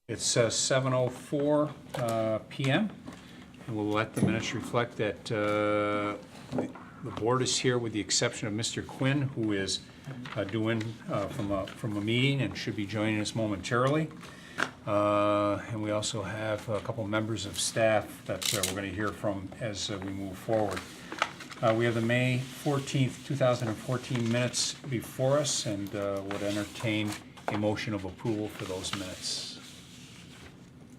It's 7:04 p.m. and we'll let the minutes reflect that the board is here with the exception of Mr. Quinn, who is doing from a meeting and should be joining us momentarily. And we also have a couple members of staff that we're going to hear from as we move forward. We have the May 14th, 2014 minutes before us and would entertain a motion of approval for those minutes.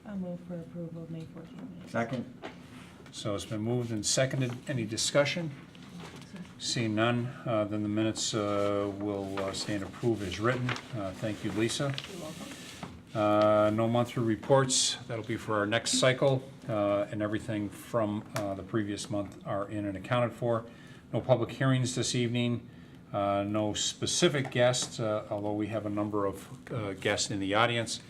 I'll move for approval of May 14th. Second. So it's been moved and seconded. Any discussion? Seeing none, then the minutes will stand approved as written. Thank you, Lisa. You're welcome. No monthly reports. That'll be for our next cycle, and everything from the previous month are in and accounted for. No public hearings this evening. No specific guests, although we have a number of guests in the audience.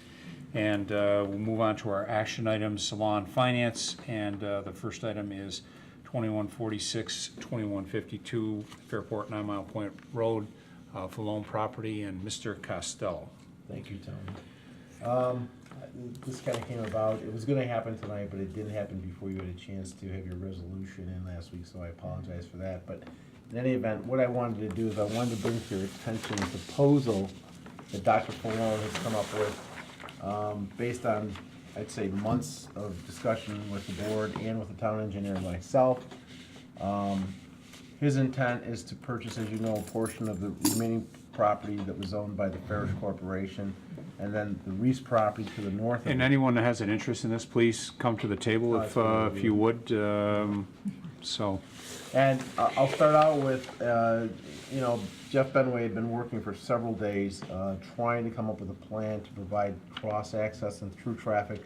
And we'll move on to our action items, law and finance. And the first item is 2146, 2152 Fairport 9 Mile Point Road, for loan property, and Mr. Costello. Thank you, Tony. This kind of came about, it was going to happen tonight, but it didn't happen before you had a chance to have your resolution in last week, so I apologize for that. But in any event, what I wanted to do is I wanted to bring to your attention a proposal that Dr. Falone has come up with based on, I'd say, months of discussion with the board and with the town engineer and myself. His intent is to purchase, as you know, a portion of the remaining property that was owned by the Farish Corporation, and then the Reese property to the north of it. And anyone that has an interest in this, please come to the table if you would. So. And I'll start out with, Jeff Benway had been working for several days trying to come up with a plan to provide cross-access and through traffic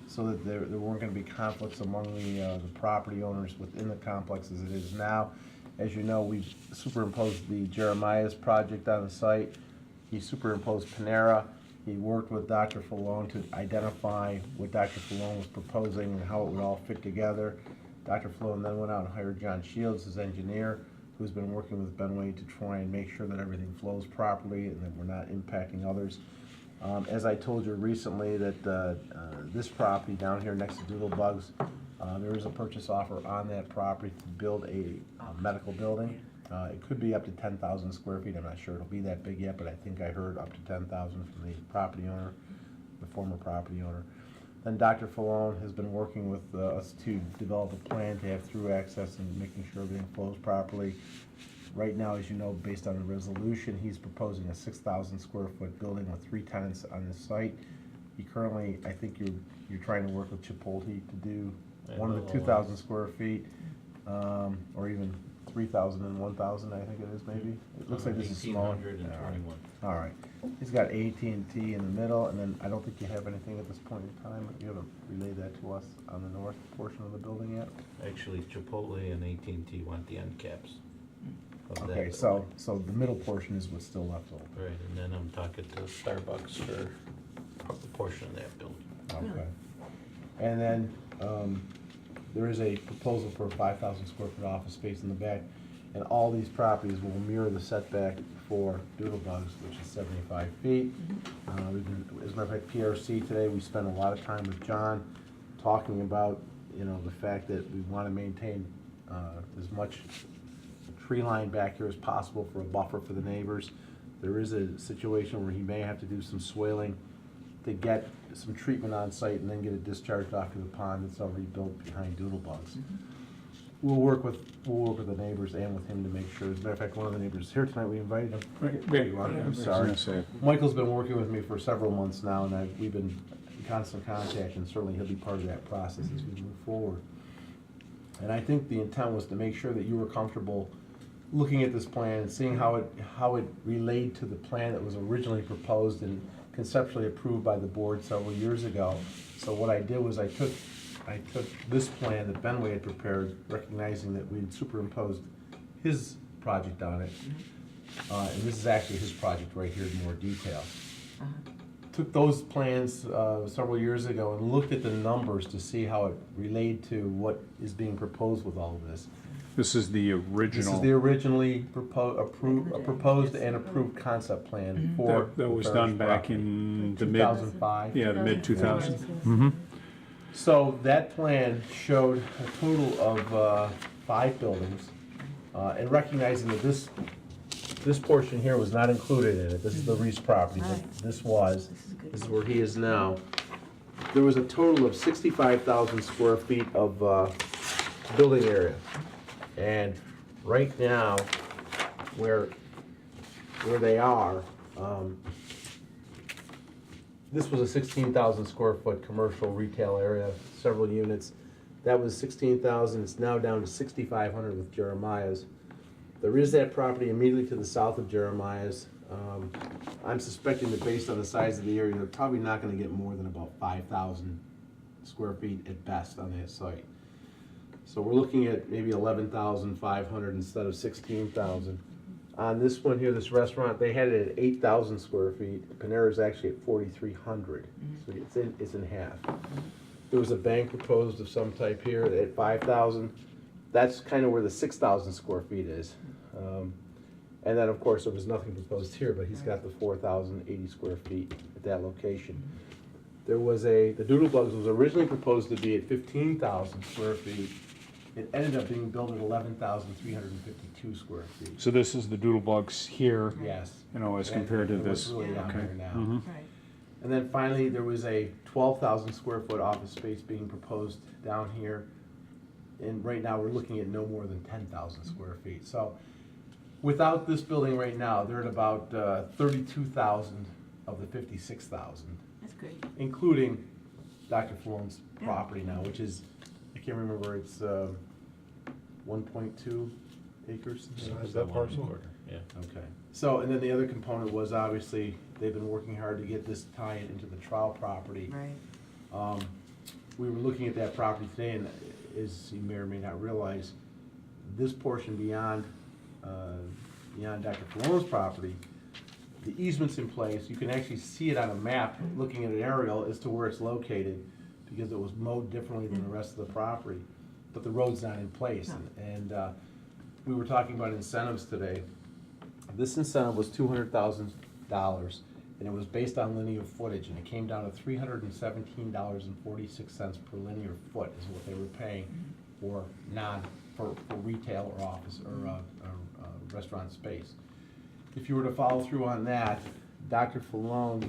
so that there weren't going to be conflicts among the property owners within the complex as it is now. As you know, we've superimposed the Jeremiah's project on the site. He superimposed Panera. He worked with Dr. Falone to identify what Dr. Falone was proposing and how it would all fit together. Dr. Falone then went out and hired John Shields, his engineer, who's been working with Benway to try and make sure that everything flows properly and that we're not impacting others. As I told you recently, that this property down here next to Doodlebugs, there is a purchase offer on that property to build a medical building. It could be up to 10,000 square feet. I'm not sure it'll be that big yet, but I think I heard up to 10,000 from the property owner, the former property owner. Then Dr. Falone has been working with us to develop a plan to have through access and making sure everything flows properly. Right now, as you know, based on the resolution, he's proposing a 6,000 square foot building with 3 tenants on the site. He currently, I think you're trying to work with Chipotle to do one of the 2,000 square feet, or even 3,000 and 1,000, I think it is, maybe. It looks like this is smaller. 1,821. All right. He's got AT&T in the middle, and then I don't think you have anything at this point in time. You haven't relayed that to us on the north portion of the building yet? Actually, Chipotle and AT&T want the end caps. of that Okay, so the middle portion is what's still left over. Right, and then I'm talking to Starbucks for a portion of that building. Okay. And then there is a proposal for a 5,000 square foot office space in the back, and all these properties will mirror the setback for Doodlebugs, which is 75 feet. We've been, as a matter of fact, PRC today, we spent a lot of time with John talking about, the fact that we want to maintain as much tree line back here as possible for a buffer for the neighbors. There is a situation where he may have to do some swaling to get some treatment on site and then get it discharged off to the pond that's already built behind Doodlebugs. We'll work with the neighbors and with him to make sure. As a matter of fact, one of the neighbors is here tonight. We invited him. I'm sorry. Michael's been working with me for several months now, and we've been in constant contact, and certainly he'll be part of that process as we move forward. And I think the intent was to make sure that you were comfortable looking at this plan and seeing how it relayed to the plan that was originally proposed and conceptually approved by the board several years ago. So what I did was I took this plan that Benway had prepared, recognizing that we had superimposed his project on it, and this is actually his project right here in more detail. Took those plans several years ago and looked at the numbers to see how it relayed to what is being proposed with all of this. This is the This is the original. originally proposed and approved concept plan for. That was the done parish back property. in the mid, 2005. yeah, the mid 2000s. 2000. So that plan showed a total of 5 buildings, and recognizing that this portion here was not included in it, this is the Reese property, but Right. this was, This is good. this is where he is now. There was a total of 65,000 square feet of building area. And right now, where they are, this was a 16,000 square foot commercial retail area, several units. That was 16,000, it's now down to 6,500 with Jeremiah's. There is that property immediately to the south of Jeremiah's. I'm suspecting that based on the size of the area, they're probably not gonna get more than about 5,000 square feet at best on that site. So we're looking at maybe 11,500 instead of 16,000. On this one here, this restaurant, they had it at 8,000 square feet. Panera's actually at 4,300, so it's in half. There was a bank proposed of some type here at 5,000. That's kind of where the 6,000 square feet is. And then, of course, there was nothing proposed here, but he's got the 4,080 square feet at that location. There was the Doodlebugs was originally proposed to be at 15,000 square feet. It ended up being built at 11,352 square feet. So this is the Doodlebugs here, Yes. you know, as compared to And what's this. really down Okay. here now. Mhm. Right. And then finally, there was a 12,000 square foot office space being proposed down here. And right now, we're looking at no more than 10,000 square feet. So without this building right now, they're at about 32,000 of the 56,000, That's great. including Dr. Flone's Yeah. property now, which is, I can't remember, it's 1.2 acres. Is that parcel? Yeah. Okay. So, and then the other component was obviously, they've been working hard to get this tie into the trial property. Right. We were looking at that property today, and as you may or may not realize, this portion beyond Dr. Cologne's property, the easement's in place. You can actually see it on a map, looking at an aerial as to where it's located, because it was mowed differently than the rest of the property, but the road's not in place. No. And we were talking about incentives today. This incentive was $200,000, and it was based on linear footage, and it came down to $317.46 per linear foot is what they were paying for for retail or office or restaurant space. If you were to follow through on that, Dr. Falone,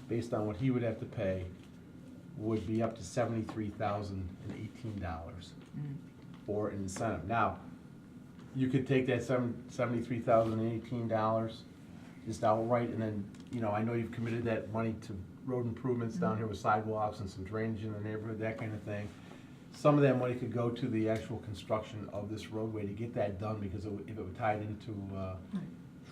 based on what he would have to pay, would be up to $73,018 for an incentive. Now, you could take that $73,018 just outright, and then, you know, I know you've committed that money to road improvements down here with sidewalks and some drainage in the neighborhood, that kind of thing. Some of that money could go to the actual construction of this roadway to get that done, because if it were tied into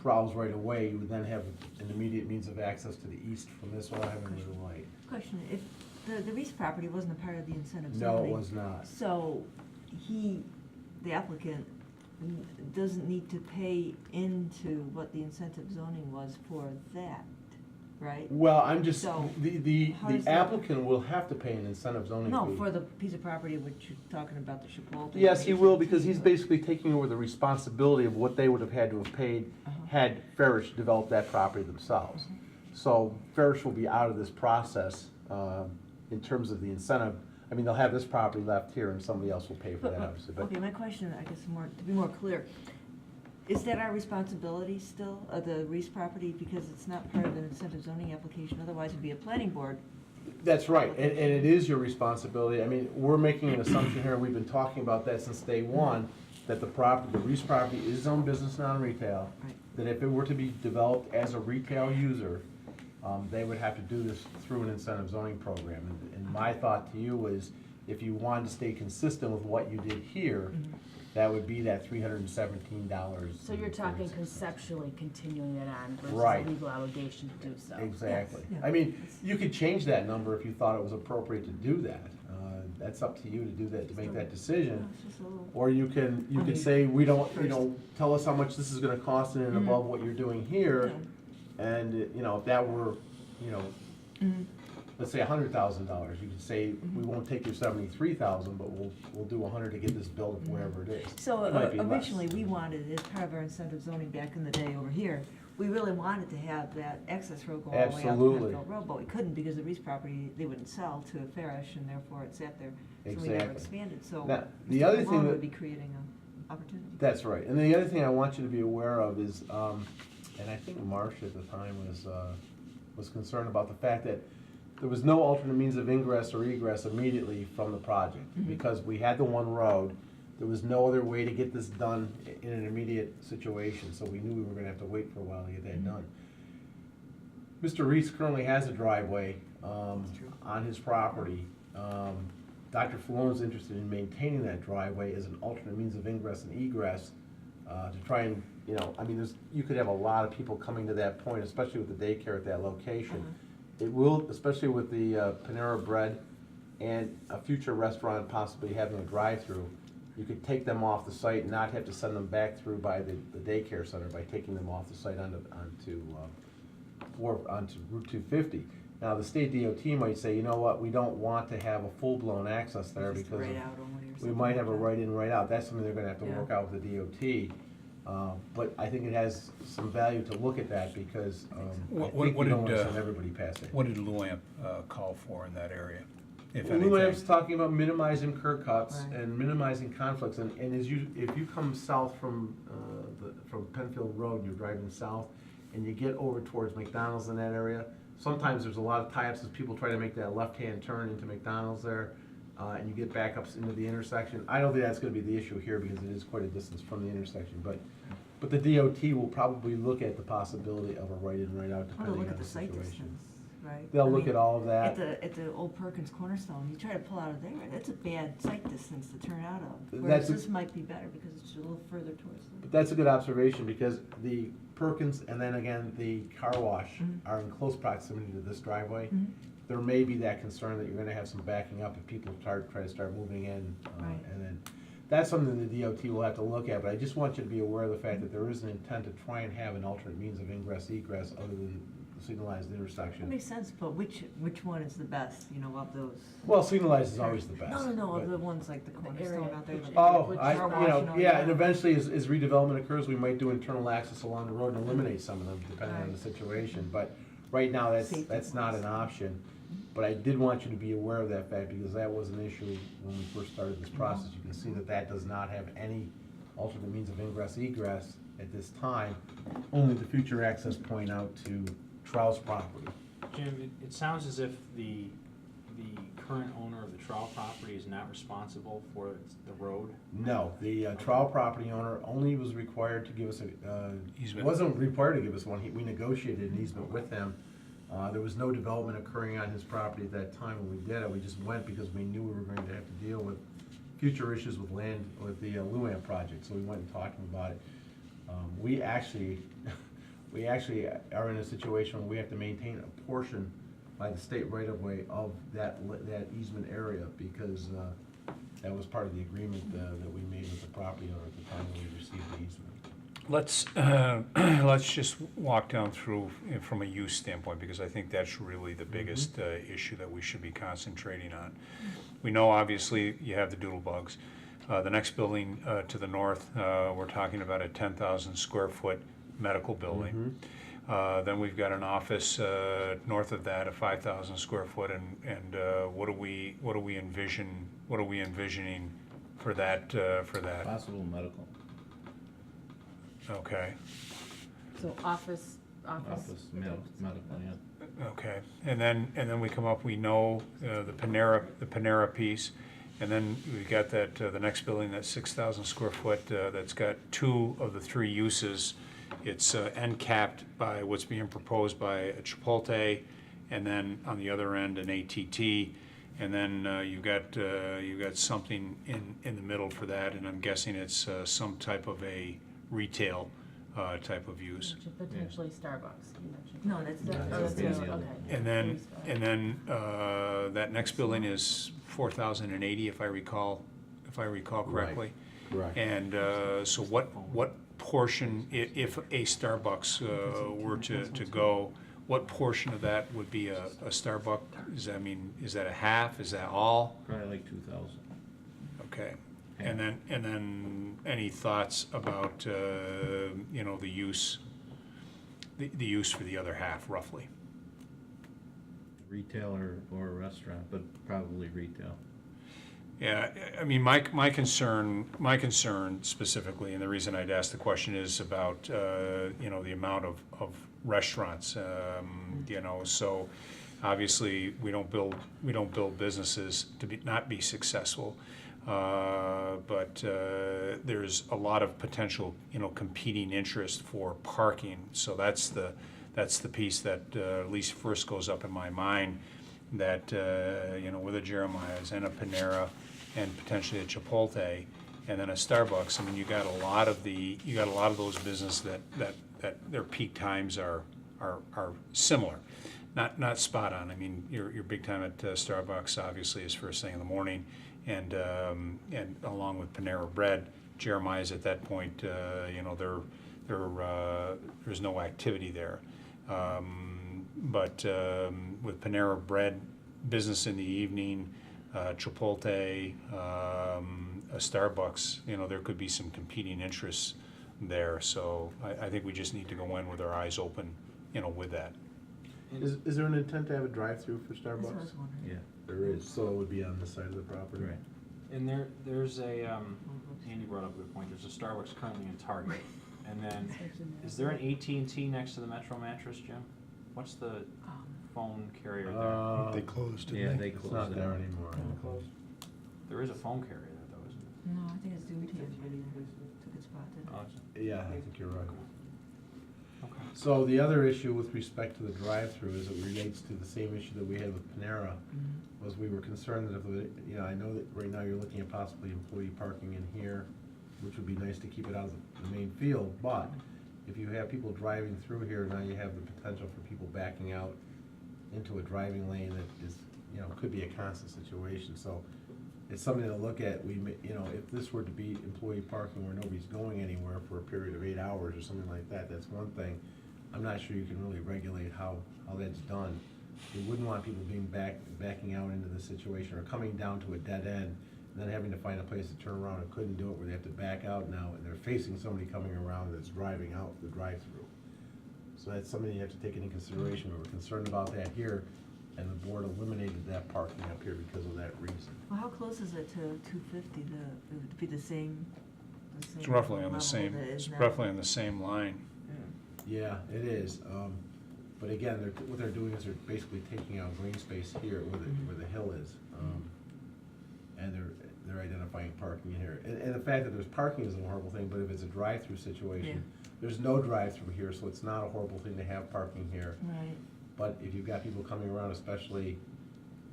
Trowels right away, you would then have an immediate means of access to the east from this without having to go to the light. Question, if the Reese property wasn't a part of the incentive No, zoning. it was not. So the applicant doesn't need to pay into what the incentive zoning was for that, right? Well, I'm just, So, the how does that- applicant will have to pay an incentive zoning fee. No, for the piece of property which you're talking about, the Chipotle. Yes, he will, because he's basically taking over the responsibility of what they would have had to have paid had Farish developed that property themselves. So Farish will be out of this process in terms of the incentive. I mean, they'll have this property left here, and somebody else will pay for that, obviously. But Okay, my question, I guess, to be more clear, is that our responsibility still, the Reese property, because it's not part of an incentive zoning application, otherwise it'd be a planning board? that's right, and it is your responsibility. I mean, we're making an assumption here, we've been talking about that since day one, that the Reese property is zone business, non-retail. Right. That if it were to be developed as a retail user, they would have to do this through an incentive zoning program. And my thought to you is, if you wanted to stay consistent with what you did here, that would be that $317. So you're talking conceptually continuing it on versus Right. a legal obligation to do so. Exactly. Yes, yeah. I mean, you could change that number if you thought it was appropriate to do that. That's up to you to do that, to make that decision. It's just a little- Or you could say, we don't, tell us how much this is gonna cost and above what you're doing here. And, if that were, let's say $100,000. You could say, we won't take your 73,000, but we'll do 100 to get this built wherever it is. So It might be less. originally, we wanted, as part of our incentive zoning back in the day over here, we really wanted to have that access road go all the way out to Absolutely. Penfield Road, but we couldn't because the Reese property, they wouldn't sell to Farish, and therefore it sat there. So we never Exactly. expanded, so Now, the other Mr. thing Malone that- would be creating an opportunity. That's right. And the other thing I want you to be aware of is, and I think Marcia at the time was concerned about the fact that there was no alternate means of ingress or egress immediately from the project. Because we had the one road, there was no other way to get this done in an immediate situation, so we knew we were gonna have to wait for a while to get that done. Mr. Reese currently has a driveway, on his property. Dr. Falone's interested in maintaining that driveway as an alternate means of ingress and egress, to try and, I mean, you could have a lot of people coming to that point, especially with the daycare at that location. It will, especially with the Panera Bread and a future restaurant possibly having a drive-through, you could take them off the site and not have to send them back through by the daycare center by taking them off the site onto Route 250. Now, the state DOT might say, you know what, we don't want to have a full-blown access there Just because right out only or we something might have a like that. right in, right out. That's something they're gonna have to Yeah. work out with the DOT. But I think it has some value to look at that because, I What- think what we don't did, wanna send everybody past it. What did Luamp call for in that area, if Lou anything? Amb's talking about minimizing curb cuts Right. and minimizing conflicts, and if you come south from Penfield Road, and you're driving south, and you get over towards McDonald's in that area, sometimes there's a lot of tie-ups as people try to make that left-hand turn into McDonald's there, and you get backups into the intersection. I don't think that's gonna be the issue here, because it is quite a distance from the intersection, but the DOT will probably look at the possibility of a right-in, right-out, Well, depending they'll look on at the the site situation. distance, right? They'll I look mean, at all of that. At the old Perkins Cornerstone, you try to pull out of there, that's a bad site distance to turn out of. That's Whereas a- this might be better because it's a little further towards the. But that's a good observation, because the Perkins and then again, the car wash Mhm. are in close proximity to this driveway. Mhm. There may be that concern that you're gonna have some backing up if people try to start moving in. Right. And then, that's something the DOT will have to look at, but I just want you to be aware of the fact that there is an intent to try and have an alternate means of ingress, egress, other than the signalized That intersection. makes sense, but which one is the best, of those? Well, signalized is always the best. No, of but- the ones like the Cornerstone area, out there. which- like- Oh, Which I, car you wash know, and all yeah, that. and eventually as redevelopment occurs, we might do internal access along the road and eliminate some of them, depending on the Right. situation, but right now, Safety that's not an wise. option. But I did want you to be aware of that fact, because that was an issue when we first started this process. You can see that that does not have any alternate means of ingress, egress at this time, only the future access point out to Trout's property. Jim, it sounds as if the current owner of the Trowel property is not responsible for the road. No, the Trout property owner only was required to give us Easement. wasn't required to give us one. We negotiated an easement with him. There was no development occurring on his property at that time when we did it. We just went because we knew we were going to have to deal with future issues with land, with the Luann project, so we went and talked to him about it. We actually are in a situation where we have to maintain a portion by the state right-of-way of that easement area, because that was part of the agreement that we made with the property owner at the time when we received the easement. Let's just walk down through from a use standpoint, because I think that's really the biggest issue that we should be concentrating on. We know, obviously, you have the doodle bugs. The next building to the north, we're talking about a 10,000 square foot medical building. Then we've got an office north of that, a 5,000 square foot, and what do we envisioning for that? Possible medical, Okay. So office. medical, yeah. Okay, and then we come up, we know the Panera piece, and then we've got that, the next building, that's 6,000 square foot, that's got two of the three uses. It's end capped by what's being proposed by a Chipotle, and then on the other end, an ATT, and then you've got something in the middle for that, and I'm guessing it's some type of a retail type of use. Potentially Starbucks, you mentioned. No, that's Yeah, not. that's that's the other. okay. And then that next building is 4,080, if I recall correctly. Correct. And so what portion, if a Starbucks were to go, what portion of that would be a Starbucks? Is that, I mean, is that a half? Is that all? Probably like 2,000. Okay. And then any thoughts about, you know, the use for the other half, roughly? Retail or a restaurant, but probably retail. Yeah, I mean, my concern specifically, and the reason I'd ask the question is about, you know, the amount of restaurants, you know, so obviously we don't build businesses to not be successful, but there's a lot of potential, you know, competing interest for parking, so that's the piece that at least first goes up in my mind, that you know, with a Jeremiah's and a Panera and potentially a Chipotle and then a Starbucks. I mean, you got a lot of those businesses that their peak times are similar, not spot on. I mean, your big time at Starbucks obviously is first thing in the morning, and along with Panera Bread, Jeremiah's at that point, you know, there's no activity there. But with Panera Bread, business in the evening, Chipotle, a Starbucks, you know, there could be some competing interests there. So I think we just need to go in with our eyes open, you know, with that. Is there an intent to have a drive-through for That's what I Starbucks? was wondering. Yeah. There is, so it would be on this side of the property. Right. And there's a, Andy brought up a good point, there's a Starbucks currently in Target. And then, is there an AT&T next to the Metro Mattress, Jim? What's the phone carrier there? They closed, Yeah, didn't they they? It's closed not it. there anymore. There is a phone carrier there though, isn't there? No, I think it's due to took its spot, didn't it? Oh, it's- Yeah, I think you're right. Okay. So the other issue with respect to the drive-through is it relates to the same issue that we had with Panera, was we were concerned that if, you know, I know that right now you're looking at possibly employee parking in here, which would be nice to keep it out of the main field, but if you have people driving through here, now you have the potential for people backing out into a driving lane that is, you know, could be a constant situation, so it's something to look at. You know, if this were to be employee parking where nobody's going anywhere for a period of 8 hours or something like that, that's one thing. I'm not sure you can really regulate how that's done. You wouldn't want people backing out into the situation or coming down to a dead end and then having to find a place to turn around and couldn't do it, where they have to back out now and they're facing somebody coming around that's driving out the drive-through. So that's something you have to take into consideration. We were concerned about that here, and the board eliminated that parking up here because of that reason. Well, how close is it to 250? It would be the same. It's roughly on level the same. that it is It's now. roughly on the same line. Yeah, it is. But again, what they're doing is they're basically taking out green space here where the hill is. And they're identifying parking in here. And the fact that there's parking isn't a horrible thing, but if it's a drive-through situation, there's no drive-through here, so it's not a horrible thing to have parking here. Right. But if you've got people coming around, especially,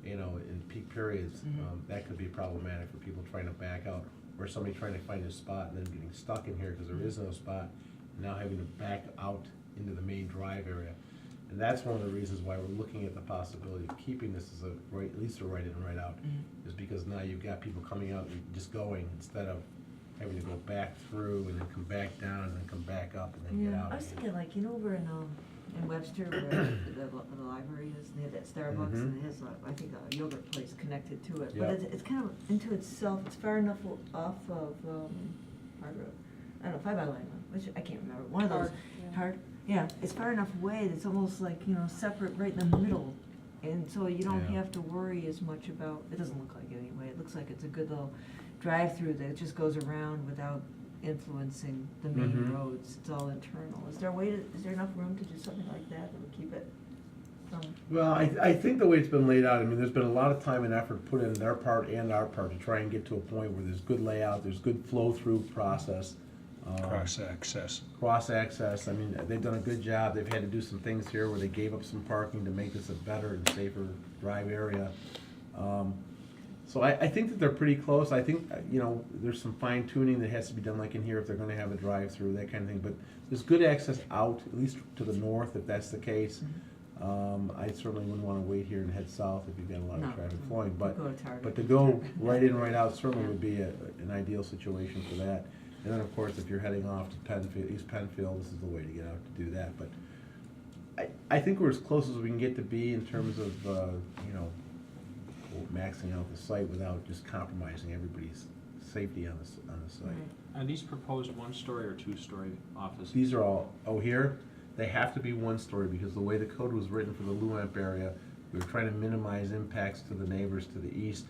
you know, in peak periods, that could be problematic for people trying to back out, or somebody trying to find a spot and then getting stuck in here because there is no spot, and now having to back out into the main drive area. And that's one of the reasons why we're looking at the possibility of keeping this as at least a right in and right out, is because now you've got people coming out and just going instead of having to go back through and then come back down and then come back up and then get Yeah, out. I was thinking, like, you know, over in Webster where the library is, and they have that Starbucks, and it has, I think, a yogurt place connected to it. But Yep. it's kind of into itself, it's far enough off of Hard Road. I don't know, 5 by Line, which I can't remember, one of those. Hard, yeah. Hard, yeah, it's far enough away that it's almost like, you know, separate right in the middle. And so you don't Yeah. have to worry as much about, it doesn't look like it anyway, it looks like it's a good little drive-through that just goes around without influencing the main roads. It's all internal. Is there enough room to do something like that would keep it from? Well, I think the way it's been laid out, I mean, there's been a lot of time and effort put in their part and our part to try and get to a point where there's good layout, there's good flow-through process. Cross-access. Cross-access, I mean, they've done a good job. They've had to do some things here where they gave up some parking to make this a better and safer drive area. So I think that they're pretty close. I think, you know, there's some fine tuning that has to be done, like in here, if they're gonna have a drive-through, that kind of thing. But there's good access out, at least to the north, if that's the case. I certainly wouldn't wanna wait here and head south if you've got a lot No. of traffic flowing. But Go to Target. but to go right in, right out certainly would be an ideal situation for that. And then, of course, if you're heading off to Penfield, East Penfield, this is the way to get out to do that. But I think we're as close as we can get to be in terms of, you know, maxing out the site without just compromising everybody's safety on the site. Right. Are these proposed one-story or two-story offices? These are all, here, they have to be one story because the way the code was written for the Luamp area, we were trying to minimize impacts to the neighbors to the east,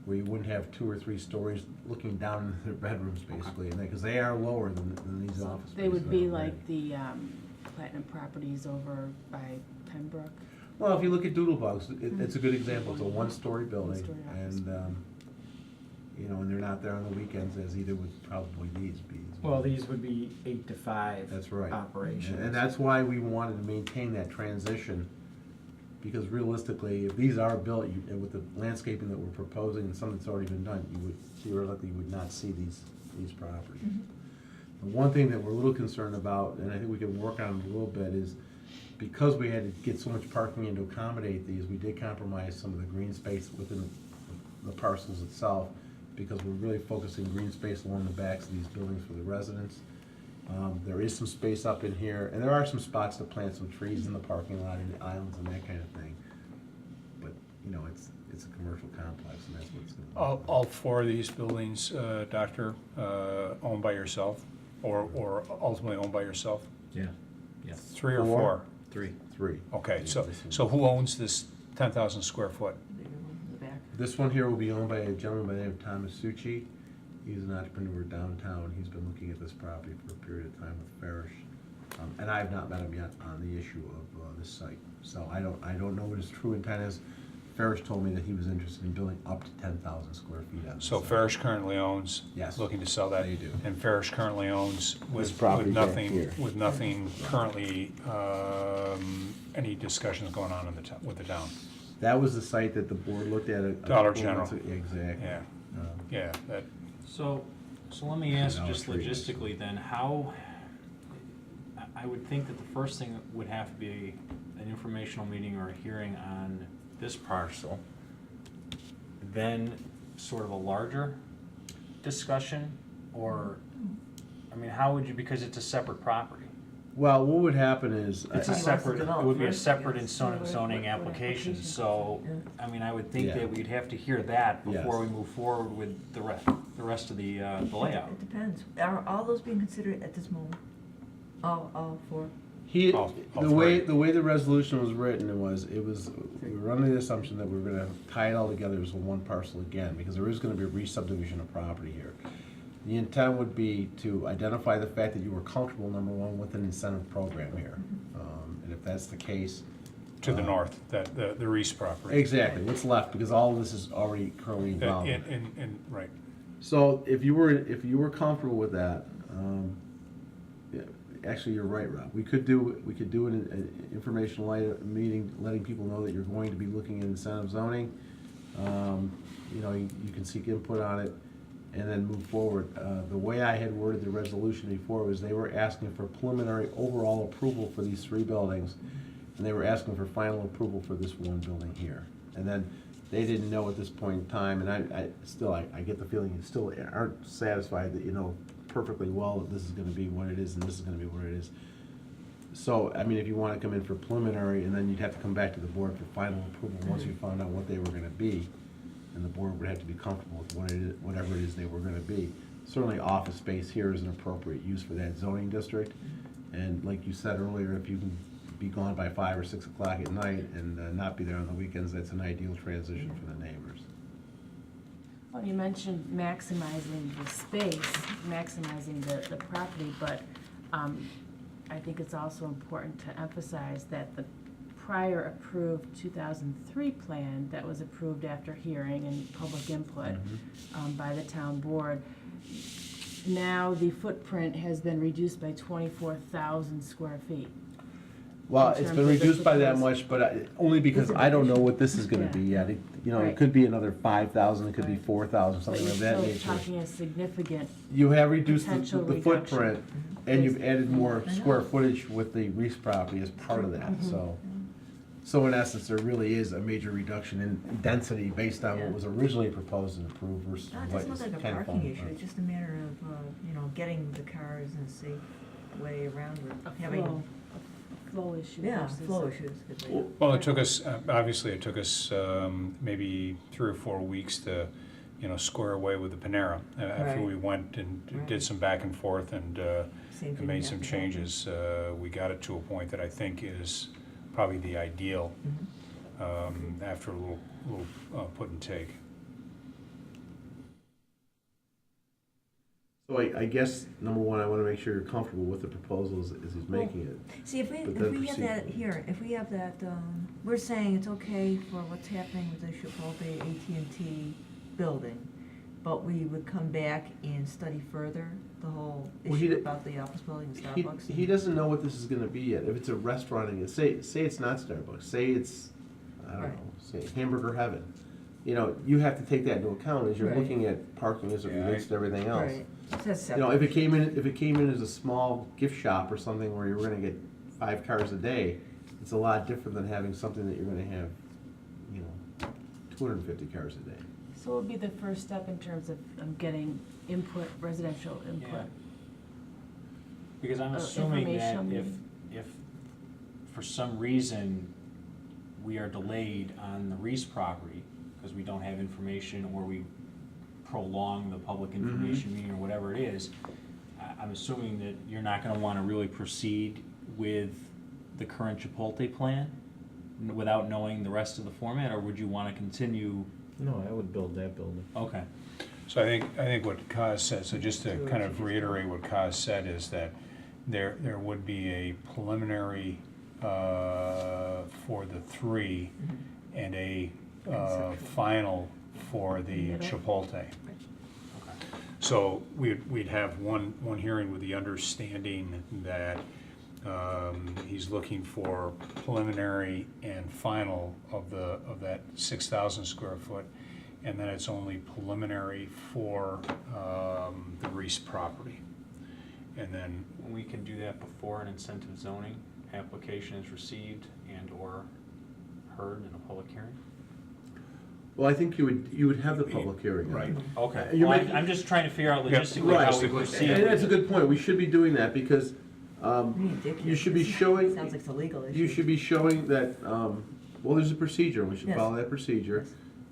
where you wouldn't have 2 or 3 stories looking down into their bedrooms basically, and because they are lower than these So office spaces. they would be are already. like the Platinum Properties over by Pembroke. Well, if you look at Doodlebugs, it's a good example. It's a one-story building, One-story office and, you know, and they're not there on the weekends as either would probably these be. Well, these would be 8 to 5. That's right. Operations. And that's why we wanted to maintain that transition, because realistically, if these are built, and with the landscaping that we're proposing and some that's already been done, you would theoretically would not see these properties. The one thing that we're a little concerned about, and I think we can work on it a little bit, is because we had to get so much parking in to accommodate these, we did compromise some of the green space within the parcels itself, because we're really focusing green space along the backs of these buildings for the residents. There is some space up in here, and there are some spots to plant some trees in the parking lot and the islands and that kind of thing. But, you know, it's a commercial complex, and that's what it's gonna be. All 4 of these buildings, Doctor, owned by yourself, or ultimately owned by yourself? Yeah. 3 or 4? 3. 3. Okay, This one. so who owns this 10,000 square foot? Bigger one in the back. This one here will be owned by a gentleman by the name of Thomas Succi. He's an entrepreneur downtown. He's been looking at this property for a period of time with Farish. And I have not met him yet on the issue of this site. So I don't know what his true intent is. Farish told me that he was interested in building up to 10,000 square feet on this So site. Farish currently owns, Yes. looking to sell that? They do. And Farish currently owns This with property back nothing, here. with nothing currently, any discussions going on in with the town? That was the site that the board looked at. Dollar General. Exactly. Yeah, yeah, that, So let me ask, Dollar just Tree. logistically then, how, I would think that the first thing would have to be an informational meeting or a hearing on this parcel, then sort of a larger discussion, or, I mean, how would you, because it's a separate property. Well, what would happen is. It's a He wants to separate, it develop would be a first, I separate guess. and zoning What application, application? so, Yeah. I mean, I would think Yeah. that we'd have to hear that before Yes. we move forward with the rest of the layout. It depends. Are all those being considered at this moment? All 4? All The way the resolution was written, we were under the assumption that we were gonna tie it all together as one parcel again, because there is gonna be a re-subdivision of property here. The intent would be to identify the fact that you were comfortable, number one, with an incentive program here. And if that's the case. to the north, that, the Reese property. Exactly, what's left, because all of this is already currently involved. Right. So if you were comfortable with that, yeah, actually, you're right, Rob. We could do an informational meeting, letting people know that you're going to be looking at incentive zoning. You know, you can seek input on it and then move forward. The way I had worded the resolution before was they were asking for preliminary overall approval for these 3 buildings, and they were asking for final approval for this one building here. And then they didn't know at this point in time, and I get the feeling you still aren't satisfied that you know perfectly well that this is gonna be what it is and this is gonna be what it is. So, I mean, if you wanna come in for preliminary, and then you'd have to come back to the board for final approval once you found out what they were gonna be, and the board would have to be comfortable with whatever it is they were gonna be. Certainly, office space here is an appropriate use for that zoning district, and like you said earlier, if you can be gone by 5 or 6 o'clock at night and not be there on the weekends, that's an ideal transition for the neighbors. Well, you mentioned maximizing the space, maximizing the property, but I think it's also important to emphasize that the prior approved 2003 plan that was approved after hearing and public input by the town board, now the footprint has been reduced by 24,000 square feet. Well, In it's terms been of the reduced by that proposed- much, but only because I don't know what this is gonna Yeah. be yet. You know, it Right. could be another 5,000, it could be Right. 4,000, But something you're of that still nature. talking a significant, You have reduced potential the reduction. footprint, and you've added more I know. square footage with the Reese property as part of that, so in essence, there really is a major reduction in density based on what Yeah. was originally proposed and approved versus No, it what doesn't is look like a kind of parking falling issue, apart. it's just a matter of, getting the cars in a safe way around a or having. flow flow issue Yeah, versus. flow issues. could be- Well, it took us, obviously, it took us maybe 3 or 4 weeks to, square away with the Panera. After Right. we went and Right. did some back and forth and Same thing made we some have to have. changes, we got it to a point that I think is probably the ideal after a little put and take. So I guess, number one, I wanna make sure you're comfortable with the proposals as he's making it. See, if we But then have proceed. that here, if we have that, we're saying it's okay for what's happening with the Chipotle AT&T building, but we would come back and study further the whole Well, he issue d- about the office building and He, Starbucks. he doesn't know what this is gonna be yet. If it's a restaurant, and say it's not Starbucks, say it's, I don't Right. know, say Hamburger Heaven. You have to take that into account as you're Right. looking at parking as it Yeah, relates to everything else. Right, it says If separate. it came in as a small gift shop or something where you're gonna get 5 cars a day, it's a lot different than having something that you're gonna have, 250 cars a day. So it would be the first step in terms of getting input, residential input. Yeah. Because I'm Uh, assuming that information. if for some reason we are delayed on the Reese property, because we don't have information, or we prolong the public information meeting, or whatever it is, I'm assuming that you're not gonna wanna really proceed with the current Chipotle plan without knowing the rest of the format, or would you wanna continue? No, I would build that building. Okay. So I think what Kaz said, so just to kind of reiterate what Kaz said, is that there would be a preliminary for the 3 and a final for the Chipotle. Okay. So we'd have one hearing with the understanding that he's looking for preliminary and final of that 6,000 square foot, and then it's only preliminary for the Reese property. And then, We can do that before an incentive zoning application is received and/or heard in a public hearing? Well, I think you would have the public hearing. right, Okay, You're well, making- I'm just trying to figure out Yeah, logistically how we Right, proceed. and that's a good point. We should be doing that because Ridiculous. you should be showing, Sounds like it's a legal issue. you should be showing that, well, there's a procedure, and we should Yes. follow that procedure.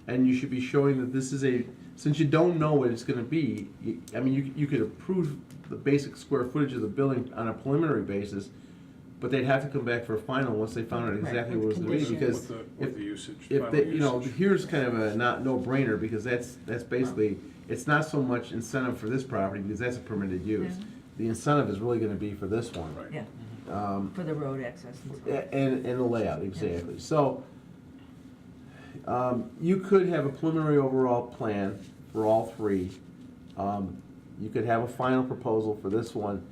And you should be showing that this is since you don't know what it's gonna be, you could approve the basic square footage of the building on a preliminary basis, but they'd have to come back for a final once they found out Right, exactly with what it was gonna be, conditions. because with the usage, if final they, usage. here's kind of a no-brainer, because that's basically, it's not so much incentive for this property, because that's a permitted use. Yeah. The incentive is really gonna be for this one. Right. Yeah, for the road access and stuff. And the layout, exactly. So, you could have a preliminary overall plan for all 3. You could have a final proposal for this one.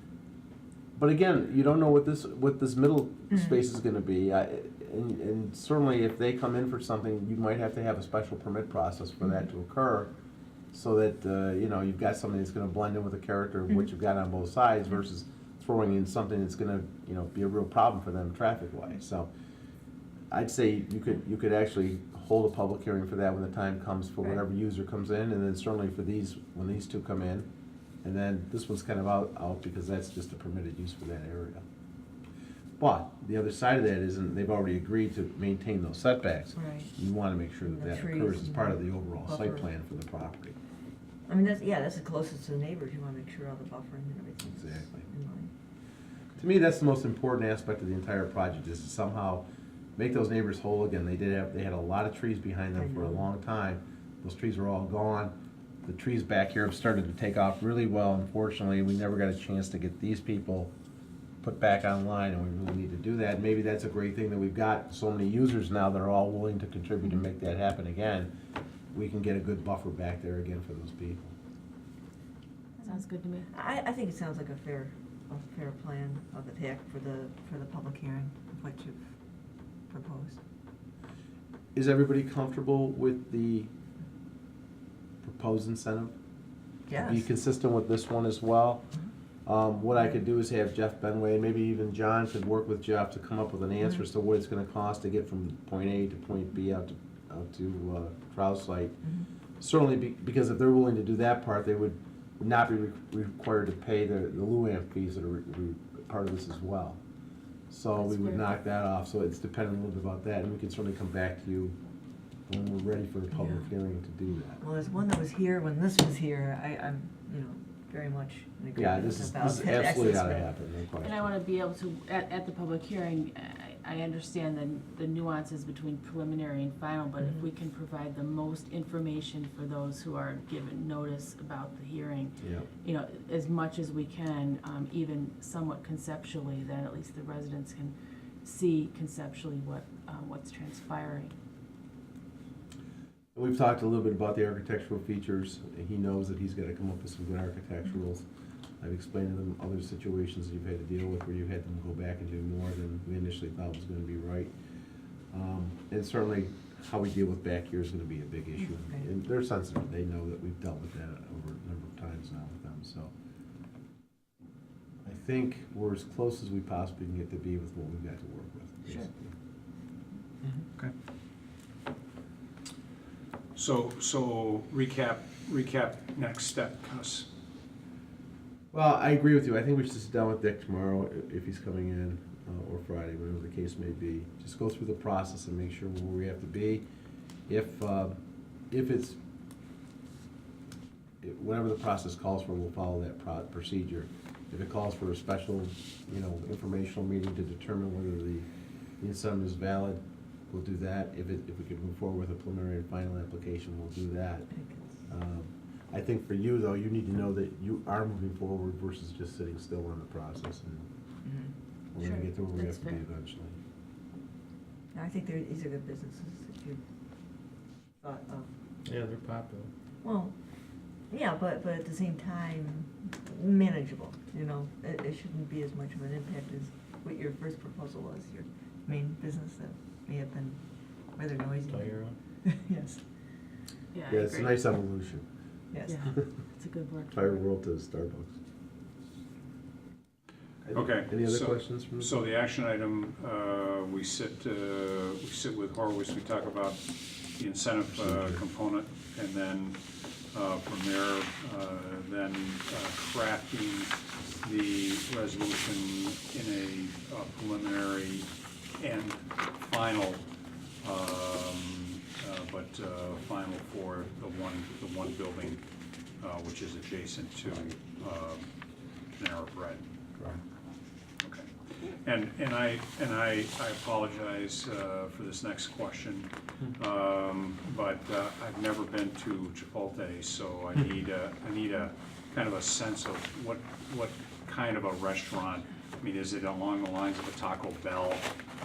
But again, you don't know what this middle space is gonna be. And certainly if they come in for something, you might have to have a special permit process for that to occur, so that, you've got something that's gonna blend in with the character of what you've got on both sides versus throwing in something that's gonna, be a real problem for them traffic-wise. So I'd say you could actually hold a public hearing for that when the time comes for Right. whatever user comes in, and then certainly for when these 2 come in. And then this one's kind of out because that's just a permitted use for that area. But the other side of that isn't, they've already agreed to maintain those setbacks. Right. You wanna make sure that And the that trees occurs as and part the of the overall buffer. site plan for the property. I mean, that's the closest to the neighbors, you wanna make sure all the buffering and everything's Exactly. in line. To me, that's the most important aspect of the entire project, is to somehow make those neighbors whole again. They had a lot of trees behind I them for a know. long time. Those trees are all gone. The trees back here have started to take off really well. Unfortunately, we never got a chance to get these people put back online, and we really need to do that. Maybe that's a great thing that we've got so many users now that are all willing to contribute to make that happen again. We can get a good buffer back there again for those people. Sounds good to me. I think it sounds like a fair plan of attack for the public hearing of what you've proposed. Is everybody comfortable with the proposed incentive? Yes. Be consistent with this one as well. What I could do is have Jeff Benway, and maybe even John could work with Jeff to come up with an answer as to what it's gonna cost to get from point A to point B out to trial site. Certainly, because if they're willing to do that part, they would not be required to pay the LUAM fees that are part of this as well. So we That's would fair. knock that off, so it's dependent a little bit about that, and we can certainly come back to you when we're ready for a public Yeah. hearing to do that. Well, there's one that was here when this was here, I'm, very much in Yeah, agreement this is about absolutely access gotta road. happen, no question. And I wanna be able to, at the public hearing, I understand the nuances between preliminary and final, but if Mhm. we can provide the most information for those who are given notice about the hearing, Yeah, as much as we can, even somewhat conceptually, then at least the residents can see conceptually what's transpiring. we've talked a little bit about the architectural features, and he knows that he's gotta come up with some good architecturals. I've explained to them other situations you've had to deal with where you've had them go back and do more than we initially thought was gonna be right. And certainly, how we deal with back here is gonna be a big issue. Right. And they're sensitive, they know that we've dealt with that over a number of times now with them, so. I think we're as close as we possibly can get to be with what we've got to work with, Sure. basically. Okay. So recap next step, Gus. Well, I agree with you. I think we should sit down with Dick tomorrow, if he's coming in, or Friday, whatever the case may be. Just go through the process and make sure where we have to be. If it's, whatever the process calls for, we'll follow that procedure. If it calls for a special, informational meeting to determine whether the incentive is valid, we'll do that. If we can move forward with a preliminary and final application, we'll do that. I think for you, though, you need to know that you are moving forward versus just sitting still on the process, and we're gonna Sure, get to where we that's have to be fair. eventually. I think these are good businesses that you thought of. Yeah, they're popular. Well, yeah, but at the same time, manageable, it shouldn't be as much of an impact as what your first proposal was, your main business that may have been rather noisy. Tire Yes, Yeah, I Yeah, it's a agree. nice evolution. yes. Yeah, it's a good word for Fire it. world to Starbucks. Okay. Any other so- questions from the? So the action item, we sit with Horowitz, we talk about the incentive component, and then from there, then crafting the resolution in a preliminary and final, but final for the one building, which is adjacent to Panera Bread. Right. Okay. And I apologize for this next question, but I've never been to Chipotle, so I need a kind of a sense of what kind of a restaurant. I mean, is it along the lines of a Taco Bell?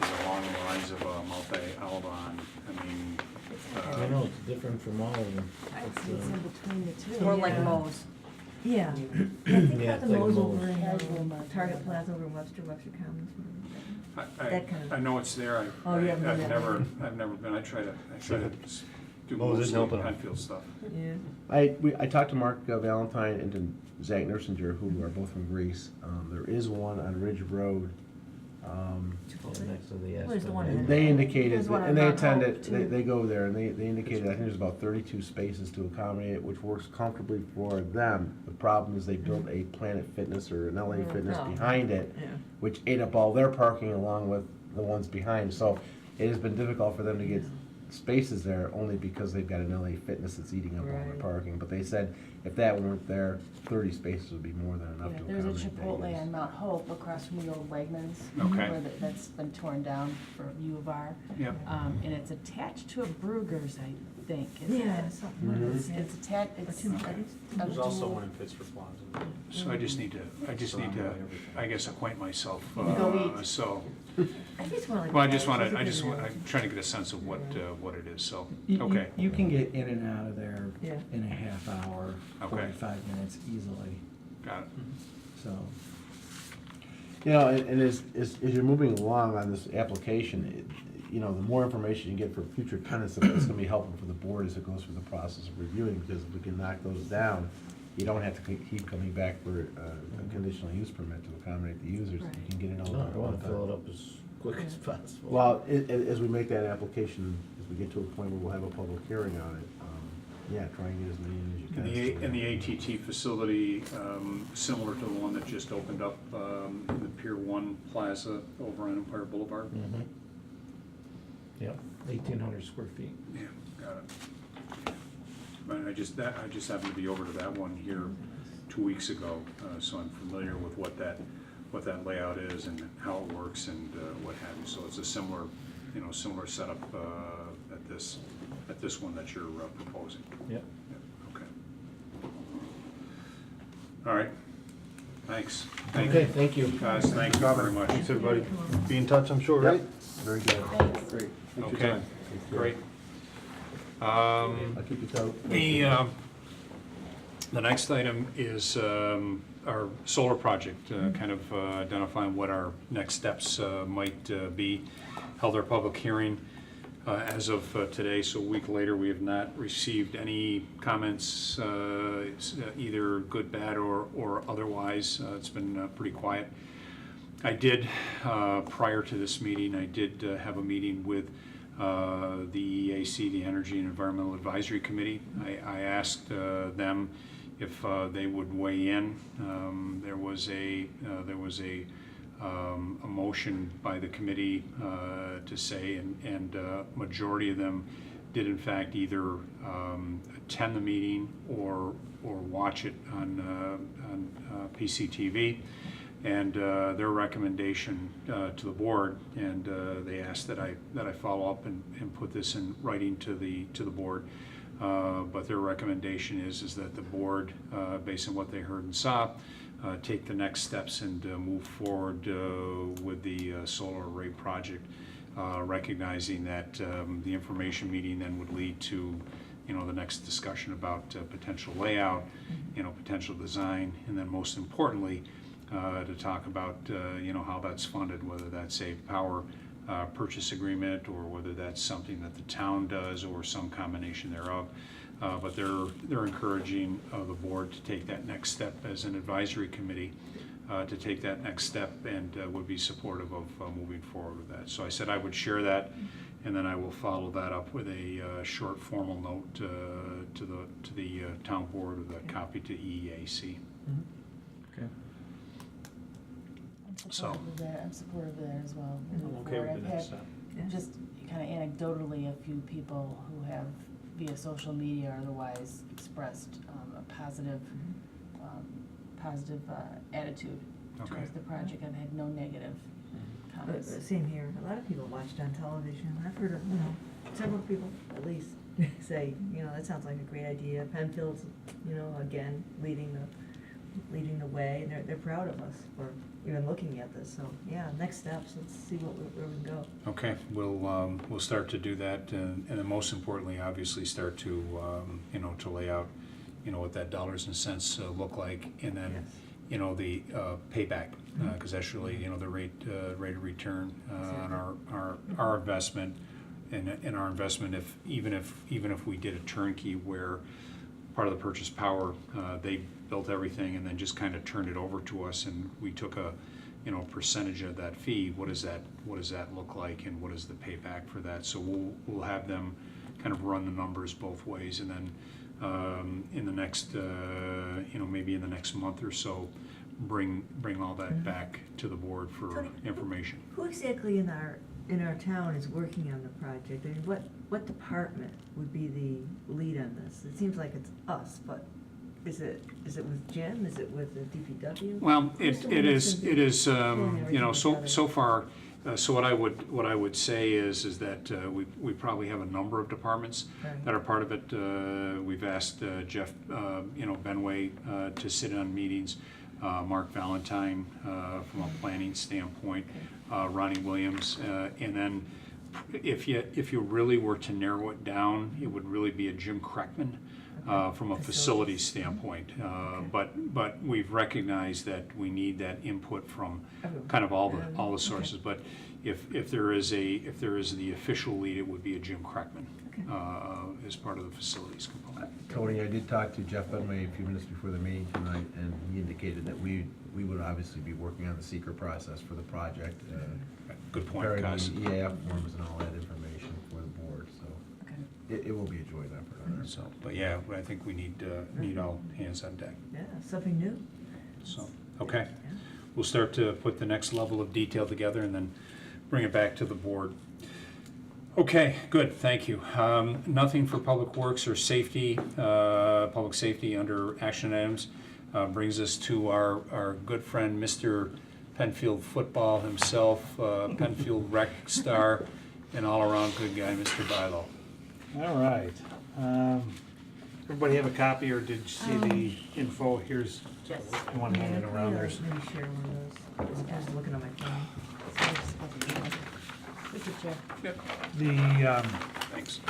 Is it along the lines of a Malte Alban? I mean, I know, it's different from all of them. I'd say it's in between the two. More like Yeah. Moe's. Yeah. I think Yeah, about the it's like Moe's Moe's. over in Casual Moe's. Target Plaza over in Webster Commons. That kind of- I know it's there. Oh, you haven't been I've that never way. been. I try to do Moses mostly helping 'em. Penfield stuff. Yeah. I talked to Mark Valentine and to Zach Nersinger, who are both from Greece. There is one on Ridge Road. Yeah, next to the Where's the one Esplanade. in- They indicated, There's one on and they Mount attend Hope, it, too. they go there, and they indicated, I think there's about 32 spaces to accommodate it, which works comfortably for them. The problem is they built a Planet Fitness or an LA Fitness Oh. behind it, Yeah. which ate up all their parking along with the ones behind. So it has been difficult for them to get spaces there, only because they've got an LA Fitness that's eating up all their Right. parking. But they said if that weren't there, 30 spaces would be more than enough Yeah, to there's accommodate a that Chipotle use. on Mount Hope across from the old Wegmans. Okay. Where that's been torn down for U of R. Yep. And it's attached to a Bruegger's, I think, isn't Yeah, it? something. Mhm. It's attached, it's. Two Marys? a There's also dual- one in Pittsburgh Plaza. So I just need to, I guess, acquaint myself. Go eat. So, I think it's more like. well, that. It's a good I'm trying to get a sense of what it is. So, You- okay. You can get in and out of there Yeah. in a half hour, Okay. 45 minutes easily, Got it. so. And as you're moving along on this application, the more information you get for future tenants, it's gonna be helpful for the board as it goes through the process of reviewing, because if we can knock those down, you don't have to keep coming back for a conditional use permit to accommodate the users. You Right. can get it all No, done. I want to fill it up as quick as Yeah. possible. Well, as we make that application, as we get to a point where we'll have a public hearing on it, Yeah, try and get as many in as you can. And the ATT facility, similar to the one that just opened up in the Pier 1 Plaza over on Empire Boulevard? Mm-hmm. Yep, 1,800 square feet. Yeah, got it. But I just happened to be over to that one here 2 weeks ago, so I'm familiar with what that layout is and how it works and what have you. So it's a similar setup at this one that you're proposing. Yep. Yeah, okay. All right. Thanks. Okay, thank you. Guys, thank you very much. Thanks, everybody. Be in touch, I'm sure, right? Very good. Thanks. Great. Thanks for your Okay, time. great. I'll keep you out. The next item is our solar project, kind of identifying what our next steps might be. Held our public hearing as of today, so a week later, we have not received any comments, either good, bad, or otherwise. It's been pretty quiet. I did, prior to this meeting, I did have a meeting with the EAC, the Energy and Environmental Advisory Committee. I asked them if they would weigh in. There was a motion by the committee to say, and majority of them did in fact either attend the meeting or watch it on PCTV. And their recommendation to the board, and they asked that I follow up and put this in writing to the board. But their recommendation is that the board, based on what they heard and saw, take the next steps and move forward with the solar array project, recognizing that the information meeting then would lead to the next discussion about potential layout, potential design, and then most importantly, to talk about how that's funded, whether that's a power purchase agreement or whether that's something that the town does or some combination thereof. But they're encouraging the board to take that next step as an advisory committee, to take that next step, and would be supportive of moving forward with that. So I said I would share that, and then I will follow that up with a short formal note to the town board with a copy to EAC. Okay. I'm supportive of that as well. I'm moving okay forward. with the I've next had step. just kind of anecdotally a few people who have via social media or otherwise expressed a positive attitude Okay. towards the project. I've had no negative comments. Same here. A lot of people watched on television. I've heard of, several people at least say, that sounds like a great idea. Penfield's, again, leading the way, and they're proud of us for even looking at this. So, yeah, next steps, let's see where we can go. Okay, we'll start to do that, and then most importantly, obviously, start to to lay out, what that dollars and cents look like, and then Yes. the payback, because that's really the rate of return on our investment, and our investment. Even if we did a turnkey where part of the purchase power, they built everything and then just kind of turned it over to us, and we took a percentage of that fee. What does that look like, and what is the payback for that? So we'll have them kind of run the numbers both ways, and then in the next maybe in the next month or so, bring all that back to the board for Tony, information. Who exactly in our town is working on the project? I mean, what department would be the lead on this? It seems like it's us, but is it with Jim? Is it with the DPW? Well, Who's the one it that's is gonna be pulling everything so together? far. So what I would say is that we probably have a number of departments Right. that are part of it. We've asked Jeff Benway to sit on meetings, Mark Valentine from a planning standpoint, Ronnie Williams, and then if you really were to narrow it down, it would really be a Jim Kreckman. From a facility standpoint, but we've recognized that we need that input from kind of all the sources. But if there is the official lead, it would be a Jim Kreckman as part of the facilities component. Tony, I did talk to Jeff Benway a few minutes before the meeting tonight, and he indicated that we would obviously be working on the seeker process for the project. Good point, preparing guys. the EAF forms and all that information for the board, so Okay. it will be a joint effort. So, but yeah, I think we need all hands on deck, Yeah, something new. so, okay. Yeah. We'll start to put the next level of detail together and then bring it back to the board. Okay, good, thank you. Nothing for public works or safety, public safety under action items. Brings us to our good friend, Mr. Penfield football himself, Penfield rec star, and all-around good guy, Mr. Bilo. All right. Everybody have a copy, or did you see the info? Here's, Yes. you want to hand it around, there's, Maybe share one of those. I was looking at my phone. Look at you. the, Thanks.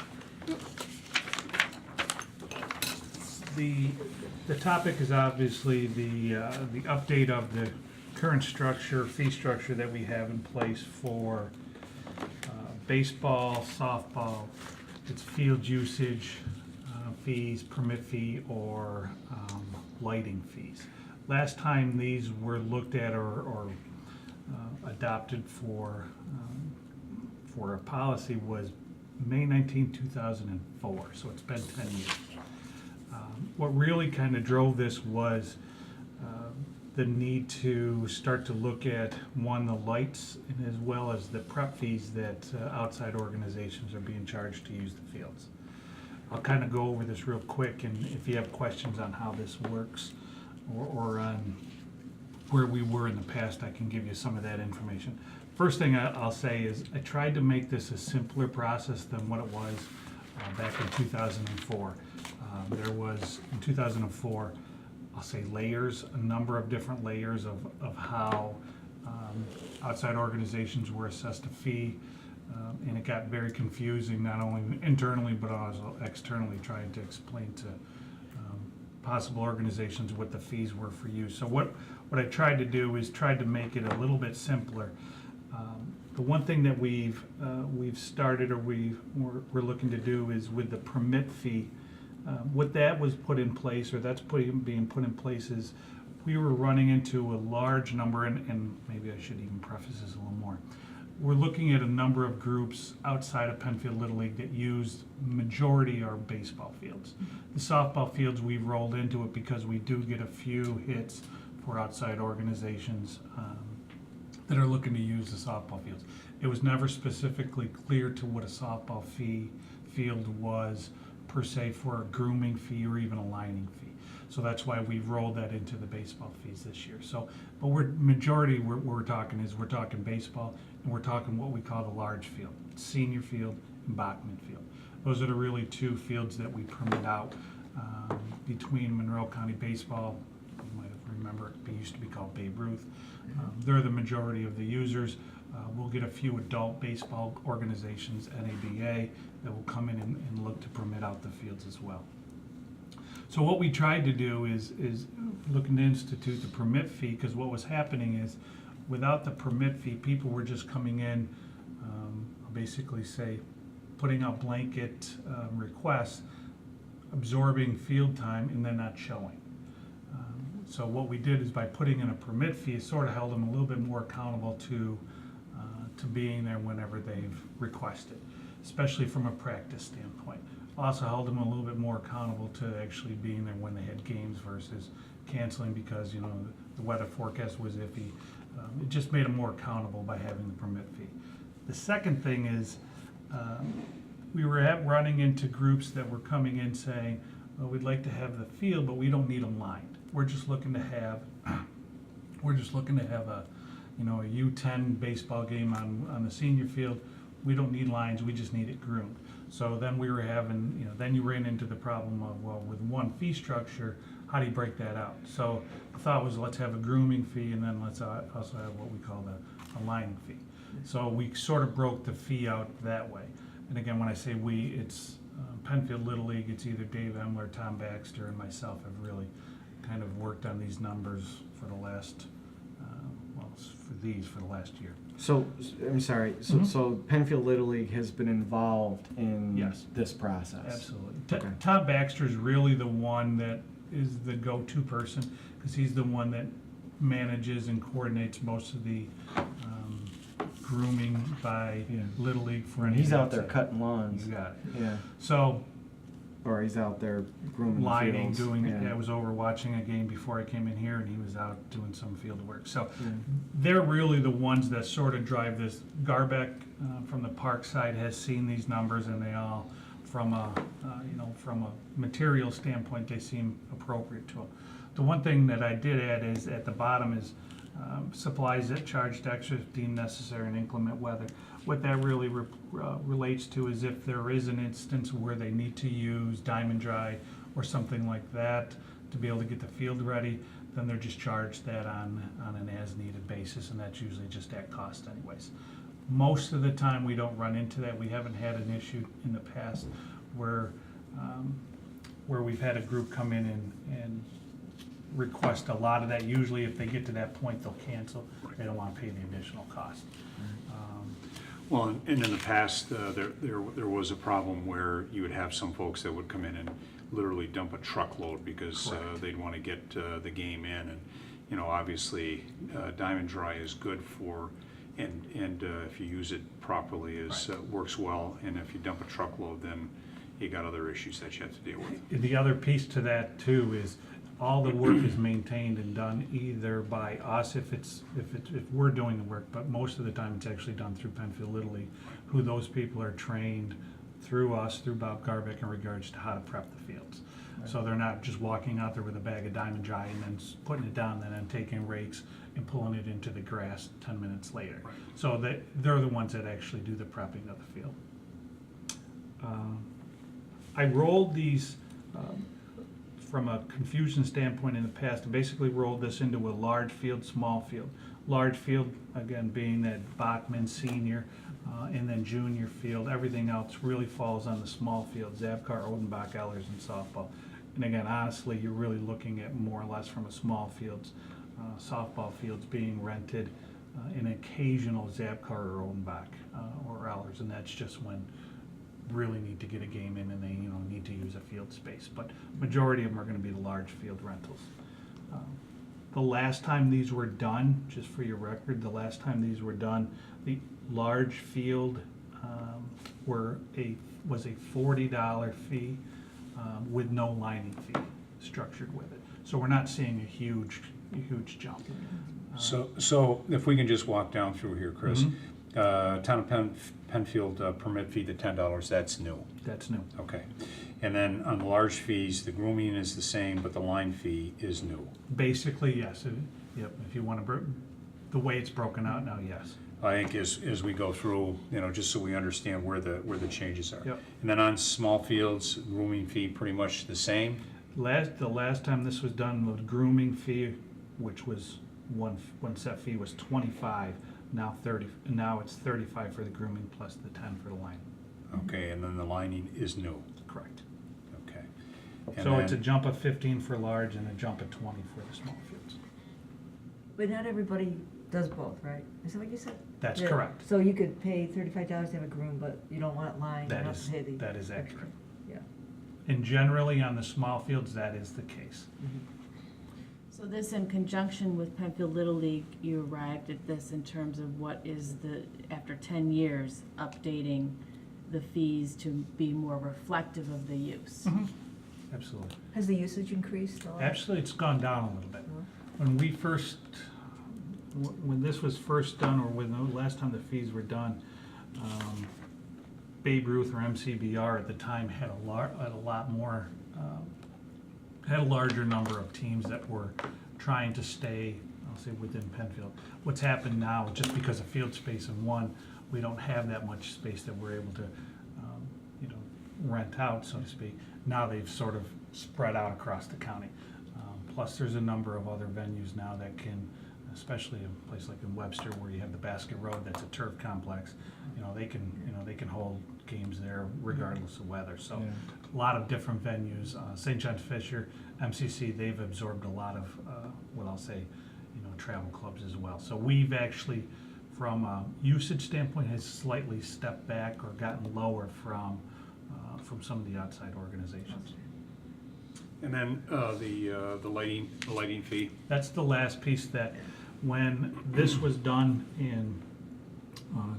the topic is obviously the update of the current structure, fee structure that we have in place for baseball, softball, its field usage fees, permit fee, or lighting fees. Last time these were looked at or adopted for a policy was May 19, 2004, so it's been 10 years. What really kind of drove this was the need to start to look at, one, the lights, and as well as the prep fees that outside organizations are being charged to use the fields. I'll kind of go over this real quick, and if you have questions on how this works or on where we were in the past, I can give you some of that information. First thing I'll say is I tried to make this a simpler process than what it was back in 2004. There was, in 2004, I'll say layers, a number of different layers of how outside organizations were assessed a fee. And it got very confusing, not only internally, but also externally, trying to explain to possible organizations what the fees were for use. So what I tried to do is tried to make it a little bit simpler. The one thing that we've started, or we're looking to do, is with the permit fee. What that was put in place, or that's being put in place, is we were running into a large number, and maybe I should even preface this a little more. We're looking at a number of groups outside of Penfield Little League that used majority are baseball fields. The softball fields, we've rolled into it because we do get a few hits for outside organizations that are looking to use the softball fields. It was never specifically clear to what a softball field was per se for a grooming fee or even a lining fee. So that's why we've rolled that into the baseball fees this year. So, but we're talking baseball, and we're talking what we call the large field, senior field and Bachman field. Those are the really two fields that we permit out between Monroe County Baseball. You might remember it used to be called Babe Ruth. They're the majority of the users. We'll get a few adult baseball organizations, NABA, that will come in and look to permit out the fields as well. So what we tried to do is looking to institute the permit fee, because what was happening is without the permit fee, people were just coming in, I'll basically say, putting out blanket requests, absorbing field time, and then not showing. So what we did is by putting in a permit fee, it sort of held them a little bit more accountable to being there whenever they've requested, especially from a practice standpoint. Also held them a little bit more accountable to actually being there when they had games versus canceling because, you know, the weather forecast was iffy. It just made them more accountable by having the permit fee. The second thing is we were running into groups that were coming in saying, well, we'd like to have the field, but we don't need them lined. We're just looking to have a, you know, a U10 baseball game on the senior field. We don't need lines, we just need it groomed. So then we were having, you know, then you ran into the problem of, well, with one fee structure, how do you break that out? So the thought was, let's have a grooming fee, and then let's also have what we call a lining fee. So we sort of broke the fee out that way. And again, when I say we, it's Penfield Little League, it's either Dave Emler, Tom Baxter, and myself have really kind of worked on these numbers for the last, for the last year. So, I'm sorry, so Penfield Little League has been involved in Yes. this process? Absolutely. Okay. Tom Baxter is really the one that is the go-to person, because he's the one that manages and coordinates most of the grooming by Yeah. Little League for And any he's out there outside. cutting lawns. You got it. Yeah. So or he's out there grooming the lighting, fields. doing it. Yeah. I was over watching a game before I came in here, and he was out doing some field work. So Yeah. they're really the ones that sort of drive this. Garbeck from the park side has seen these numbers, and they all, from a from a material standpoint, they seem appropriate to them. The one thing that I did add is at the bottom is supplies that charged extra if deemed necessary in inclement weather. What that really relates to is if there is an instance where they need to use diamond dry or something like that to be able to get the field ready, then they're just charged that on an as-needed basis, and that's usually just at cost anyways. Most of the time, we don't run into that. We haven't had an issue in the past where we've had a group come in and request a lot of that. Usually, if they get to that point, they'll cancel. They don't want to pay the additional cost. Well, and in the past, there was a problem where you would have some folks that would come in and literally dump a truckload because they'd want to get the game in, and obviously, diamond dry is good for, and if you use it properly, works well. And if you dump a truckload, then you got other issues that you have to deal with. The other piece to that too is all the work is maintained and done either by us if we're doing the work, but most of the time it's actually done through Penfield Little League, who those people are trained through us, through Bob Garbeck, in regards to how to prep the fields. So they're not just walking out there with a bag of diamond dry and then putting it down and then taking rakes and pulling it into the grass 10 minutes later. So they're the ones that actually do the prepping of the field. I rolled these from a confusion standpoint in the past, and basically rolled this into a large field, small field. Large field, again, being that Bachman senior, and then junior field. Everything else really falls on the small field, Zabkar, Odenbach, Ehlers, and softball. And again, honestly, you're really looking at more or less from a small fields, softball fields being rented, an occasional Zabkar or Odenbach or Ehlers, and that's just when really need to get a game in and they need to use a field space, but majority of them are going to be the large field rentals. The last time these were done, just for your record, the the large field was a $40 fee with no lining fee structured with it. So we're not seeing a huge jump. So if we can just walk down through here, Chris. Town of Penfield permit fee, the $10, that's new. That's new. Okay. And then on the large fees, the grooming is the same, but the line fee is new. Basically, yes. Yep. If you want to, the way it's broken out now, yes. I think as we go through, just so we understand where the changes are. Yep. And then on small fields, grooming fee pretty much the same. The last time this was done, the grooming fee, which was one set fee, was $25. Now 30. Now it's $35 for the grooming plus the $10 for the lining. Okay, and then the lining is new. Correct. Okay. And So it's a then- jump of 15 for large and a jump of 20 for the small fields. But not everybody does both, right? Is that what you said? That's Yeah. correct. So you could pay $35 to have a groom, but you don't want it lined, you That don't have is to pay the that is extra. accurate. Yeah. And generally on the small fields, that is the case. So this, in conjunction with Penfield Little League, you arrived at this in terms of what is after 10 years, updating the fees to be more reflective of the use. Absolutely. Has the usage increased a lot? Actually, it's gone down a little bit. No? When this was first done, or when the last time the fees were done, Babe Ruth or MCBR at the time had a lot more, had a larger number of teams that were trying to stay, I'll say, within Penfield. What's happened now, just because of field space and one, we don't have that much space that we're able to, rent out, so to speak. Now they've sort of spread out across the county. Plus, there's a number of other venues now that can, especially a place like in Webster where you have the Basket Road, that's a turf complex. They can hold games there regardless of weather. So a lot of different venues. St. John Fisher, MCC, they've absorbed a lot of what I'll say, travel clubs as well. So we've actually, from a usage standpoint, has slightly stepped back or gotten lower from some of the outside organizations. And then the lighting fee. That's the last piece that, when this was done in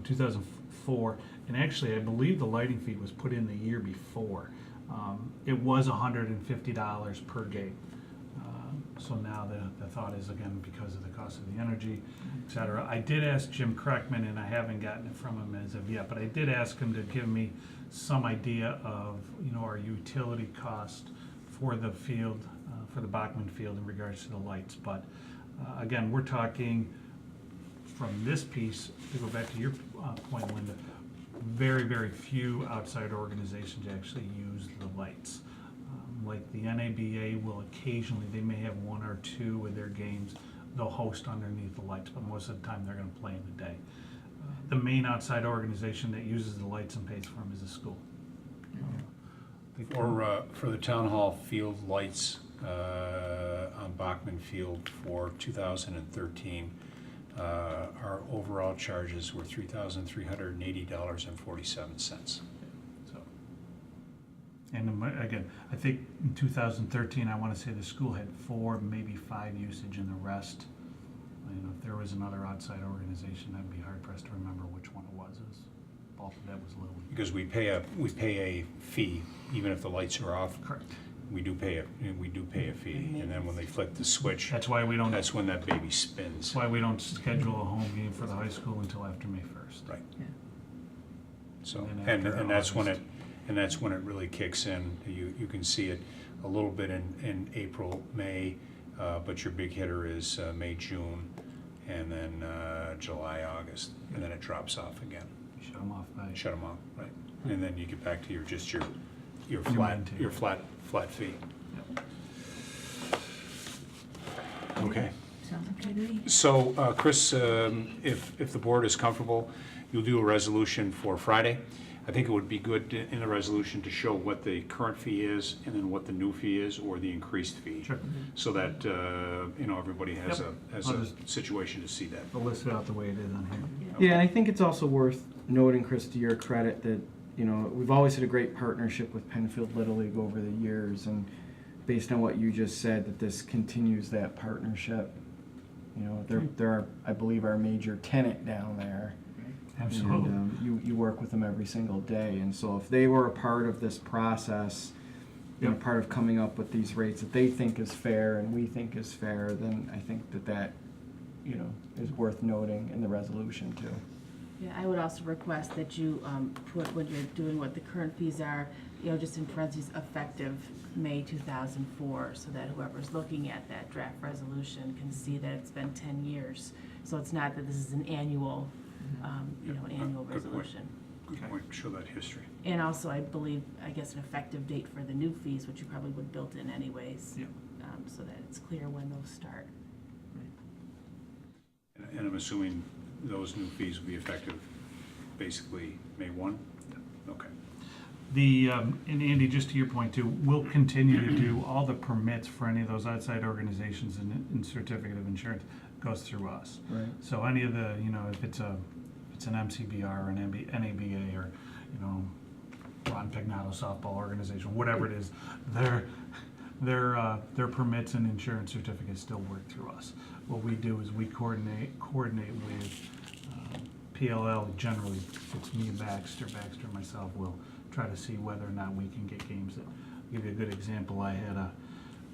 2004, and actually I believe the lighting fee was put in the year before. It was $150 per game. So now the thought is, again, because of the cost of the energy, et cetera. I did ask Jim Kreckman, and I haven't gotten it from him as of yet, but I did ask him to give me some idea of, our utility cost for the field, for the Bachman Field in regards to the lights. But again, we're talking from this piece, to go back to your point, Linda, very, very few outside organizations actually use the lights. Like the NABA will occasionally, they may have one or two of their games they'll host underneath the lights, but most of the time they're going to play in the day. The main outside organization that uses the lights and pays for them is the school. For the town hall field lights on Bachman Field for 2013, our overall charges were $3,380.47. And again, I think in 2013, I want to say the school had 4, maybe 5 usage, and the rest, if there was another outside organization, I'd be hard pressed to remember which one it was. Bulk of that was Little League. Because we pay a fee, even if the lights are off. Correct. We do pay a fee, and then when they flick the switch, That's why we don't. that's when that baby spins. That's why we don't schedule a home game for the high school until after May 1st. Right. Yeah. So, And then after and that's when August. that's when it really kicks in. You can see it a little bit in April, May, but your big hitter is May, June, and then July, August, and then it drops off again. Shut them off by. Shut them off, right? And then you get back to your maintain. flat fee. Yep. Okay. Sounds okay to me. So, Chris, if the board is comfortable, you'll do a resolution for Friday. I think it would be good in the resolution to show what the current fee is and then what the new fee is or the increased fee. Sure. So that, everybody has Yep. a I'll just- situation to see that. I'll list it out the way it is on here. Yeah, and I think it's also worth noting, Chris, to your credit, that, we've always had a great partnership with Penfield Little League over the years, and based on what you just said, that this continues that partnership. They're I believe, our major tenant down there. Absolutely. And you work with them every single day, and so if they were a part of this process, Yep. part of coming up with these rates that they think is fair and we think is fair, then I think that is worth noting in the resolution too. Yeah, I would also request that you put, when you're doing what the current fees are, just in parentheses, effective May 2004, so that whoever's looking at that draft resolution can see that it's been 10 years. So it's not that this is an annual, annual Good point. resolution. Good point, show that history. And also, I believe, an effective date for the new fees, which you probably would built in anyways, Yep. so that it's clear when those start. And I'm assuming those new fees will be effective basically May 1? Okay. And Andy, just to your point too, we'll continue to do all the permits for any of those outside organizations and certificate of insurance goes through us. Right. So any of the, if it's an MCBR or an NABA or, Ron Pignato softball organization, whatever it is, their permits and insurance certificates still work through us. What we do is we coordinate with PLL. Generally, if it's me and Baxter and myself, will try to see whether or not we can get games. I'll give you a good example. I had a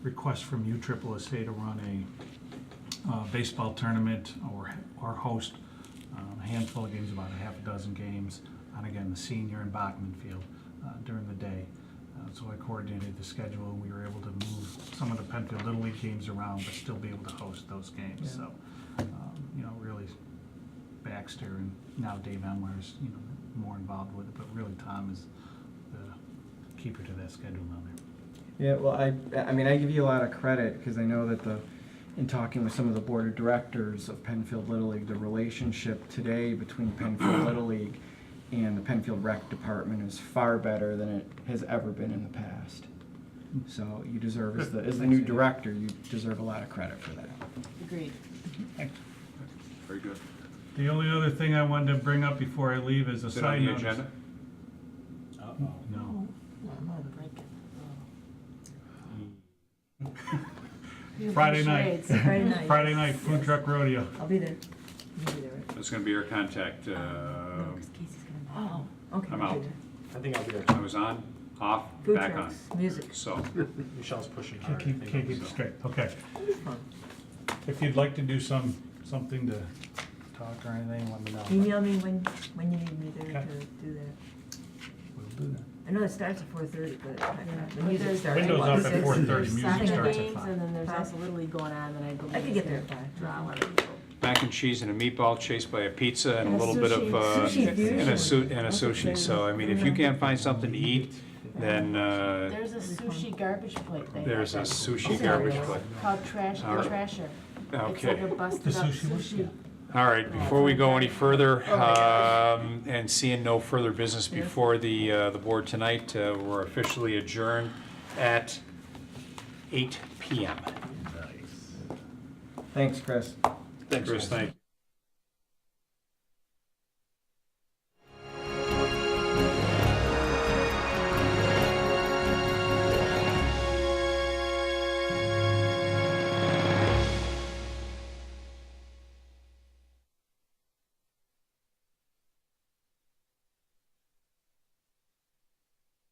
request from USSSA to run a baseball tournament or host a handful of games, about a half a dozen games, on again the senior and Bachman Field during the day. So I coordinated the schedule, and we were able to move some of the Penfield Little League games around, but still be able to host those games. Yeah. So, really, Baxter and now Dave Emler is more involved with it, but really Tom is the keeper to that schedule down there. Yeah, well, I give you a lot of credit, because I know that in talking with some of the board of directors of Penfield Little League, the relationship today between Penfield Little League and the Penfield Rec Department is far better than it has ever been in the past. So you deserve, as the new director, you deserve a lot of credit for that. Agreed. Thanks. Very good. The only other thing I wanted to bring up before I leave is a Is it side on the note. agenda? No. No, I'm not breaking. Friday night. Charades. Friday night. Friday night, food truck rodeo. I'll be there. You'll be there, right? That's gonna be your contact. No, 'cause Casey's gonna. Oh, okay. I'm I'll be out. there. I think I'll be there I too. was on, off, Food back on. trucks, music. So, Michelle's pushing Can't hard. I keep, think can't keep so. it straight, okay. It'll be fun. If you'd like to do something to talk or anything, let me know. Email me when you need me there Okay. to do that. We'll do that. I know it starts at 4:30, but Yeah. the But music there's- starts at Windows up at 6. 4:30, There's music soccer starts at games, 5. and then there's Five. also Little League going on, and I believe. I could get there it's at gonna 5. Draw a lot of people. mac and cheese and a meatball chased by a pizza and a And a little bit of, sushi and a fusion. and a sushi. So, I mean, if you can't find something to eat, then, There's a sushi garbage plate they have. there's a there. sushi garbage plate. Called Trash the All right. Trasher. It's Okay. like a busted up sushi one? sushi. All right, before we go any further, and seeing no further business before the board tonight, we're officially adjourned at 8 PM. Nice. Thanks, Chris. Thanks, Chris, thank you.